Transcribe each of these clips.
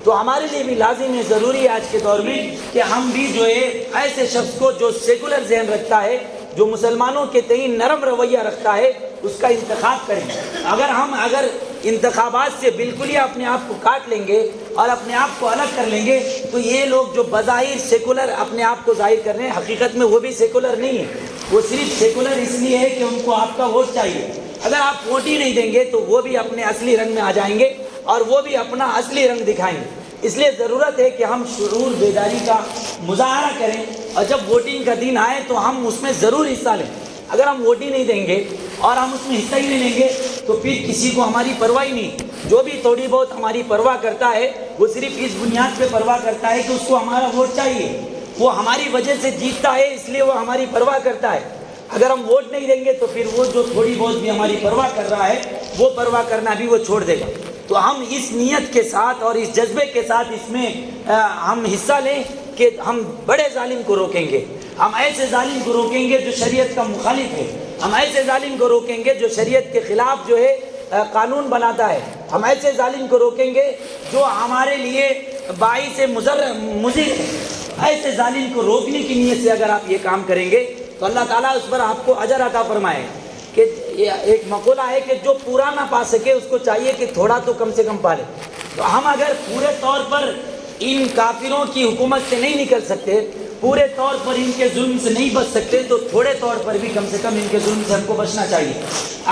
تو ہمارے لیے بھی لازم ہے، ضروری ہے آج کے دور میں کہ ہم بھی جو ہے ایسے شخص کو جو سیکولر ذہن رکھتا ہے، جو مسلمانوں کے تئیں نرم رویہ رکھتا ہے، اس کا انتخاب کریں۔ اگر انتخابات سے بالکل ہی اپنے آپ کو کاٹ لیں گے اور اپنے آپ کو الگ کر لیں گے تو یہ لوگ جو بظاہر سیکولر اپنے آپ کو ظاہر کر رہے ہیں، حقیقت میں وہ بھی سیکولر نہیں ہے، وہ صرف سیکولر اس لیے ہے کہ ان کو آپ کا ووٹ چاہیے۔ اگر آپ ووٹ ہی نہیں دیں گے تو وہ بھی اپنے اصلی رنگ میں آ جائیں گے اور وہ بھی اپنا اصلی رنگ دکھائیں گے۔ اس لیے ضرورت ہے کہ ہم شعور بیداری کا مظاہرہ کریں، اور جب ووٹنگ کا دن آئے تو ہم اس میں ضرور حصہ لیں۔ اگر ہم ووٹ ہی نہیں دیں گے اور ہم اس میں حصہ ہی نہیں لیں گے تو پھر کسی کو ہماری پرواہ ہی نہیں۔ جو بھی تھوڑی بہت ہماری پرواہ کرتا ہے وہ صرف اس بنیاد پہ پرواہ کرتا ہے کہ اس کو ہمارا ووٹ چاہیے، وہ ہماری وجہ سے جیتتا ہے، اس لیے وہ ہماری پرواہ کرتا ہے۔ اگر ہم ووٹ نہیں دیں گے تو پھر وہ جو تھوڑی بہت بھی ہماری پرواہ کر رہا ہے وہ پرواہ کرنا بھی وہ چھوڑ دے گا۔ تو ہم اس نیت کے ساتھ اور اس جذبے کے ساتھ اس میں ہم حصہ لیں کہ ہم بڑے ظالم کو روکیں گے، ہم ایسے ظالم کو روکیں گے جو شریعت کا مخالف ہے، ہم ایسے ظالم کو روکیں گے جو شریعت کے خلاف جو ہے قانون بناتا ہے، ہم ایسے ظالم کو روکیں گے جو ہمارے لیے باعث مضر ہے۔ ایسے ظالم کو روکنے کی نیت سے اگر آپ یہ کام کریں گے تو اللہ تعالیٰ اس پر آپ کو اجر عطا فرمائے۔ کہ ایک مقولہ ہے کہ جو پورا نہ پا سکے اس کو چاہیے کہ تھوڑا تو کم سے کم پا لے۔ تو ہم اگر پورے طور پر ان کافروں کی حکومت سے نہیں نکل سکتے، پورے طور پر ان کے ظلم سے نہیں بچ سکتے، تو تھوڑے طور پر بھی کم سے کم ان کے ظلم سے ہم کو بچنا چاہیے۔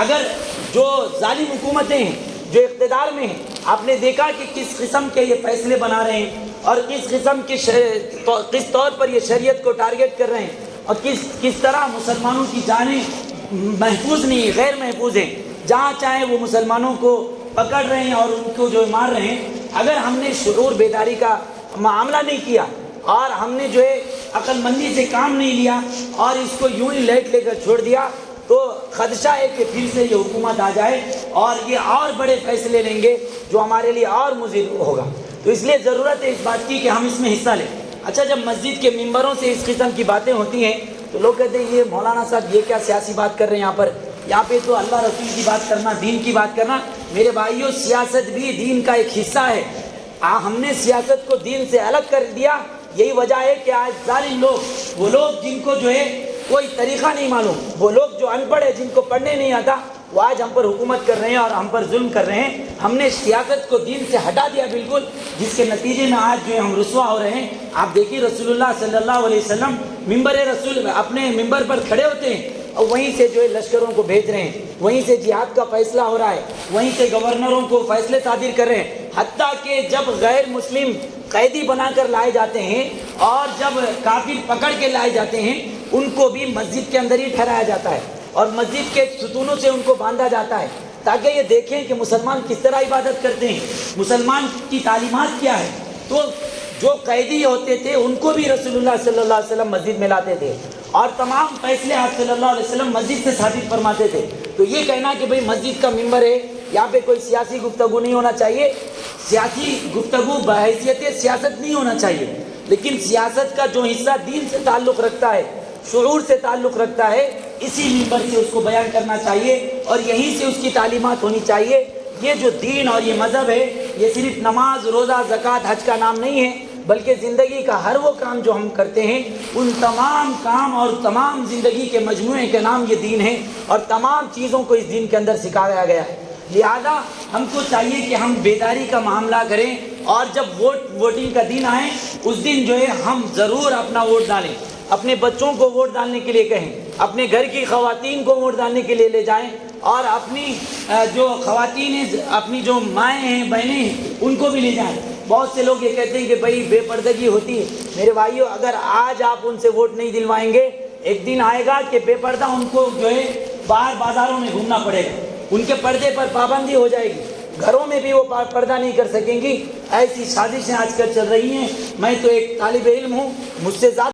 اگر جو ظالم حکومتیں ہیں جو اقتدار میں ہیں، آپ نے دیکھا کہ کس قسم کے یہ فیصلے بنا رہے ہیں اور کس قسم کی کس طور پر یہ شریعت کو ٹارگٹ کر رہے ہیں، اور کس طرح مسلمانوں کی جانیں محفوظ نہیں، غیر محفوظ ہیں، جہاں چاہیں وہ مسلمانوں کو پکڑ رہے ہیں اور ان کو جو مار رہے ہیں۔ اگر ہم نے شعور بیداری کا معاملہ نہیں کیا اور ہم نے جو ہے عقل مندی سے کام نہیں لیا اور اس کو یوں ہی لیٹ لے کر چھوڑ دیا تو خدشہ ہے کہ پھر سے یہ حکومت آ جائے اور یہ اور بڑے فیصلے لیں گے جو ہمارے لیے اور مضر ہوگا۔ تو اس لیے ضرورت ہے اس بات کی کہ ہم اس میں حصہ لیں۔ اچھا، جب مسجد کے ممبروں سے اس قسم کی باتیں ہوتی ہیں تو لوگ کہتے ہیں یہ مولانا صاحب یہ کیا سیاسی بات کر رہے ہیں یہاں پہ تو اللہ رسول کی بات کرنا، دین کی بات کرنا۔ میرے بھائیوں، سیاست بھی دین کا ایک حصہ ہے۔ ہم نے سیاست کو دین سے الگ کر دیا، یہی وجہ ہے کہ آج ظالم لوگ، وہ لوگ جن کو جو ہے کوئی طریقہ نہیں معلوم، وہ لوگ جو ان پڑھ ہے، جن کو پڑھنے نہیں آتا، وہ آج ہم پر حکومت کر رہے ہیں اور ہم پر ظلم کر رہے ہیں۔ ہم نے سیاست کو دین سے ہٹا دیا بالکل، جس کے نتیجے میں آج جو ہے ہم رسوا ہو رہے ہیں۔ آپ دیکھیے رسول اللہ صلی اللہ علیہ وسلم ممبر رسول اپنے ممبر پر کھڑے ہوتے ہیں اور وہیں سے جو ہے لشکروں کو بھیج رہے ہیں، وہیں سے جہاد کا فیصلہ ہو رہا ہے، وہیں سے گورنروں کو فیصلے صادر کر رہے ہیں، حتیٰ کہ جب غیر مسلم قیدی بنا کر لائے جاتے ہیں اور جب کافر پکڑ کے لائے جاتے ہیں ان کو بھی مسجد کے اندر ہی ٹھہرایا جاتا ہے اور مسجد کے ستونوں سے ان کو باندھا جاتا ہے تاکہ یہ دیکھیں کہ مسلمان کس طرح عبادت کرتے ہیں، مسلمان کی تعلیمات کیا ہے۔ تو جو قیدی ہوتے تھے ان کو بھی رسول اللہ صلی اللہ علیہ وسلم مسجد میں لاتے تھے اور تمام فیصلے آپ صلی اللہ علیہ وسلم مسجد سے ثابت فرماتے تھے۔ تو یہ کہنا کہ بھئی مسجد کا ممبر ہے، یہاں پہ کوئی سیاسی گفتگو نہیں ہونا چاہیے، سیاسی گفتگو بحیثیت سیاست نہیں ہونا چاہیے، لیکن سیاست کا جو حصہ دین سے تعلق رکھتا ہے، شعور سے تعلق رکھتا ہے، اسی ممبر سے اس کو بیان کرنا چاہیے اور یہیں سے اس کی تعلیمات ہونی چاہیے۔ یہ جو دین اور یہ مذہب ہے یہ صرف نماز، روزہ، زکوٰۃ، حج کا نام نہیں ہے، بلکہ زندگی کا ہر وہ کام جو ہم کرتے ہیں ان تمام کام اور تمام زندگی کے مجموعے کا نام یہ دین ہے اور تمام چیزوں کو اس دین کے اندر سکھایا گیا ہے۔ لہذا ہم کو چاہیے کہ ہم بیداری کا معاملہ کریں اور جب ووٹنگ کا دن آئے اس دن جو ہے ہم ضرور اپنا ووٹ ڈالیں، اپنے بچوں کو ووٹ ڈالنے کے لیے کہیں، اپنے گھر کی خواتین کو ووٹ ڈالنے کے لیے لے جائیں اور اپنی جو خواتین ہیں، اپنی جو مائیں ہیں، بہنیں ہیں، ان کو بھی لے جائیں۔ بہت سے لوگ یہ کہتے ہیں کہ بھائی بے پردگی ہوتی ہے۔ میرے بھائیوں، اگر آج آپ ان سے ووٹ نہیں دلوائیں گے، ایک دن آئے گا کہ بے پردہ ان کو جو ہے باہر بازاروں میں گھومنا پڑے گا، ان کے پردے پر پابندی ہو جائے گی، گھروں میں بھی وہ پردہ نہیں کر سکیں گی۔ ایسی سازشیں آج کل چل رہی ہیں۔ میں تو ایک طالب علم ہوں، مجھ سے زیادہ